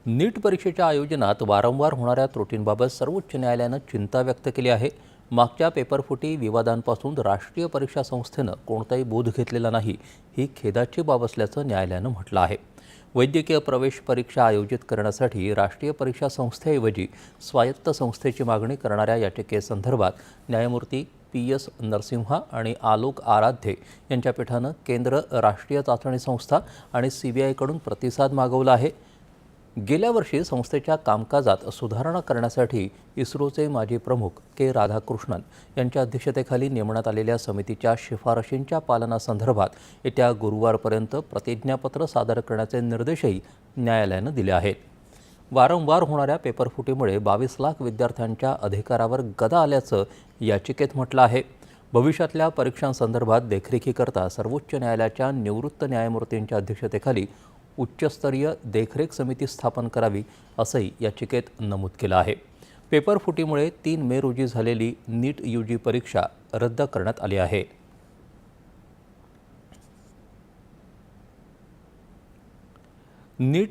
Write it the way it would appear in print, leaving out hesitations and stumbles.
नीट परीक्षेच्या आयोजनात वारंवार होणाऱ्या त्रुटींबाबत सर्वोच्च न्यायालयानं चिंता व्यक्त केली आहे. मागच्या पेपरफुटी विवादांपासून राष्ट्रीय परीक्षा संस्थेनं कोणताही बोध घेतलेला नाही, ही खेदाची बाब असल्याचं न्यायालयानं म्हटलं आहे. वैद्यकीय प्रवेश परीक्षा आयोजित करण्यासाठी राष्ट्रीय परीक्षा संस्थेऐवजी स्वायत्त संस्थेची मागणी करणाऱ्या याचिकेसंदर्भात न्यायमूर्ती PS नरसिम्हा आणि आलोक आराध्य यांच्या पीठानं केंद्र, राष्ट्रीय चाचणी संस्था आणि CBIकडून प्रतिसाद मागवला आहे. गेल्या वर्षी संस्थेच्या कामकाजात सुधारणा करण्यासाठी इस्रोचे माजी प्रमुख के राधाकृष्णन यांच्या अध्यक्षतेखाली नेमण्यात आलेल्या समितीच्या शिफारशींच्या पालनासंदर्भात येत्या गुरुवारपर्यंत प्रतिज्ञापत्र सादर करण्याचे निर्देशही न्यायालयानं दिले आहेत. वारंवार होणाऱ्या पेपरफुटीमुळे 22 लाख विद्यार्थ्यांच्या अधिकारावर गदा आल्याचं याचिकेत म्हटलं आहे. भविष्यातल्या परीक्षांसंदर्भात देखरेखीकरता सर्वोच्च न्यायालयाच्या निवृत्त न्यायमूर्तींच्या अध्यक्षतेखाली उच्चस्तरीय देखरेख समिती स्थापन करावी, असंही याचिकेत नमूद केलं आहे. पेपरफुटीमुळे 3 मे रोजी झालेली नीट UG परीक्षा रद्द करण्यात आली आहे. नीट